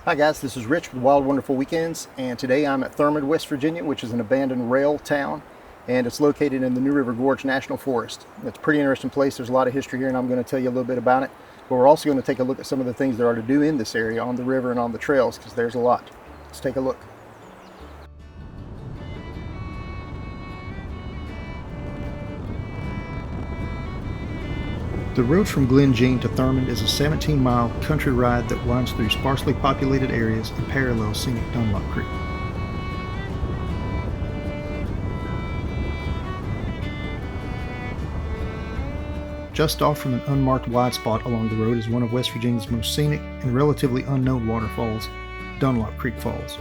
Hi guys, this is Rich with Wild Wonderful Weekends, and today I'm at Thurmond, West Virginia, which is an abandoned rail town, and it's located in the new River Gorge National Forest. It's a pretty interesting place. There's a lot of history here, and I'm going to tell you a little bit about it, but we're also going to take a look at some of the things there are to do in this area on the river and on the trails, because there's a lot. Let's take a look. The road from Glen Jean to Thurmond is a 17-mile country ride that winds through sparsely populated areas and parallels scenic Dunbar Creek. Just off from an unmarked wide spot along the road is one of West Virginia's most scenic and relatively unknown waterfalls, Dunbar Creek Falls.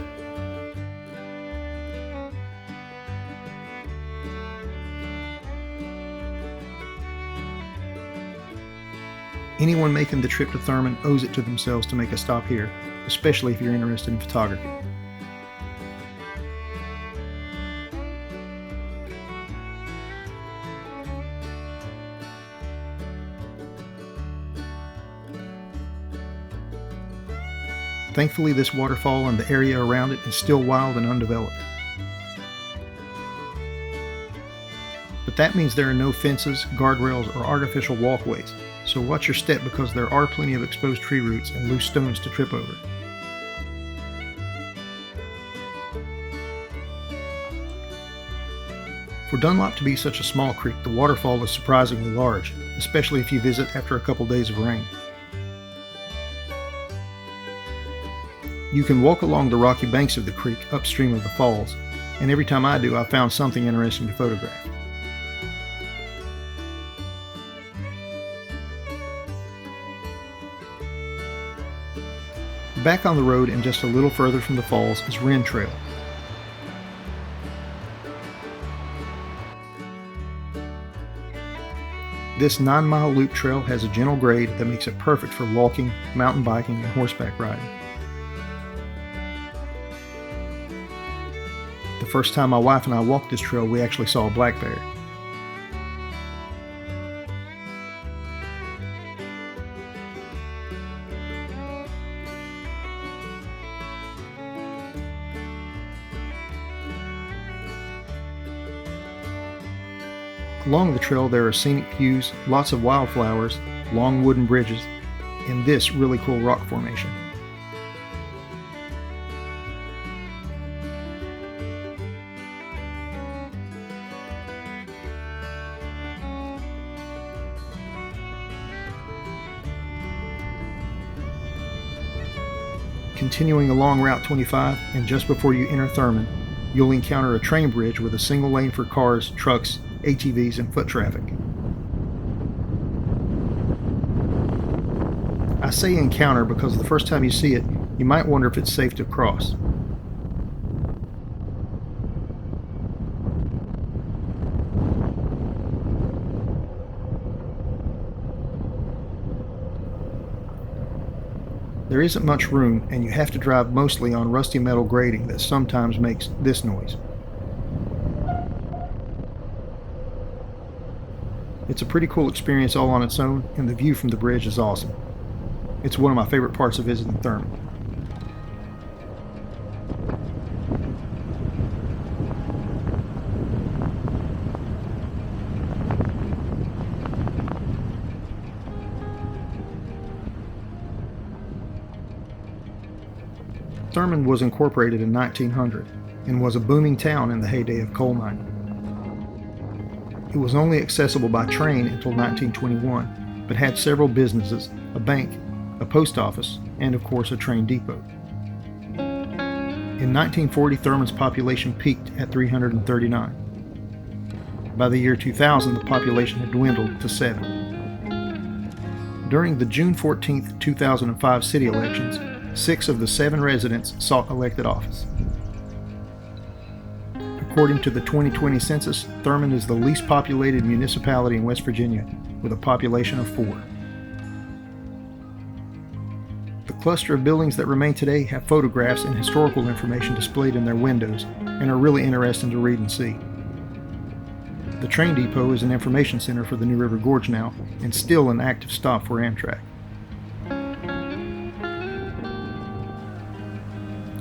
Anyone making the trip to Thurmond owes it to themselves to make a stop here, especially if you're interested in photography. Thankfully, this waterfall and the area around it is still wild and undeveloped. But that means there are no fences, guardrails, or artificial walkways, so watch your step because there are plenty of exposed tree roots and loose stones to trip over. For Dunlop to be such a small creek, the waterfall is surprisingly large, especially if you visit after a couple days of rain. You can walk along the rocky banks of the creek upstream of the falls, and every time I do, I found something interesting to photograph. Back on the road and just a little further from the falls is Rin Trail. This 9-mile loop trail has a gentle grade that makes it perfect for walking, mountain biking, and horseback riding. The first time my wife and I walked this trail, we actually saw a black bear. Along the trail there are scenic views, lots of wildflowers, long wooden bridges, and this really cool rock formation. Continuing along Route 25, and just before you enter Thurmond, you'll encounter a train bridge with a single lane for cars, trucks, ATVs, and foot traffic. I say encounter because the first time you see it, you might wonder if it's safe to cross. There isn't much room, and you have to drive mostly on rusty metal grating that sometimes makes this noise. It's a pretty cool experience all on its own, and the view from the bridge is awesome. It's one of my favorite parts of visiting Thurmond. Thurmond was incorporated in 1900 and was a booming town in the heyday of coal mining. It was only accessible by train until 1921, but had several businesses, a bank, a post office, and of course a train depot. In 1940, Thurmond's population peaked at 339. By the year 2000, the population had dwindled to 7. During the June 14, 2005 city elections, 6 of the 7 residents sought elected office. According to the 2020 census, Thurmond is the least populated municipality in West Virginia, with a population of 4. The cluster of buildings that remain today have photographs and historical information displayed in their windows and are really interesting to read and see. The train depot is an information center for the New River Gorge now, and still an active stop for Amtrak.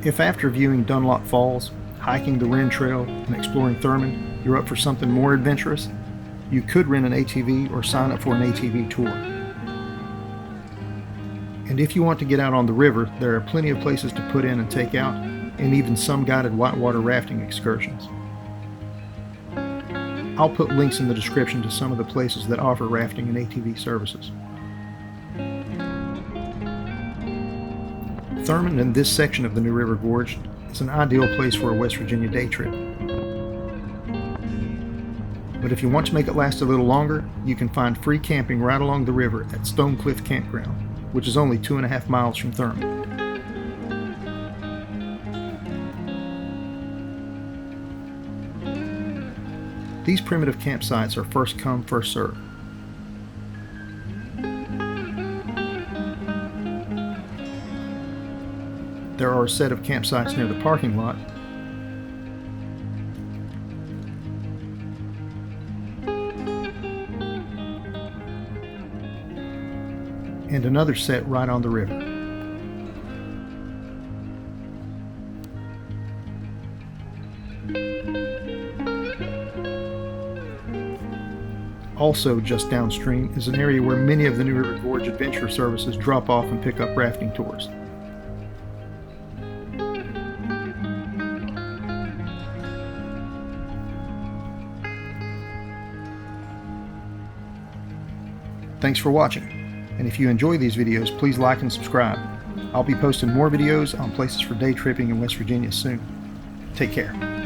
If after viewing Dunlop Falls, hiking the Rin Trail, and exploring Thurmond, you're up for something more adventurous, you could rent an ATV or sign up for an ATV tour. And if you want to get out on the river, there are plenty of places to put in and take out, and even some guided whitewater rafting excursions. I'll put links in the description to some of the places that offer rafting and ATV services. Thurmond and this section of the New River Gorge is an ideal place for a West Virginia day trip. But if you want to make it last a little longer, you can find free camping right along the river at Stone Cliff Campground, which is only 2.5 miles from Thurmond. These primitive campsites are first come, first served. There are a set of campsites near the parking lot, and another set right on the river. Also just downstream is an area where many of the New River Gorge Adventure Services drop off and pick up rafting tours. Thanks for watching, and if you enjoy these videos, please like and subscribe. I'll be posting more videos on places for day tripping in West Virginia soon. Take care.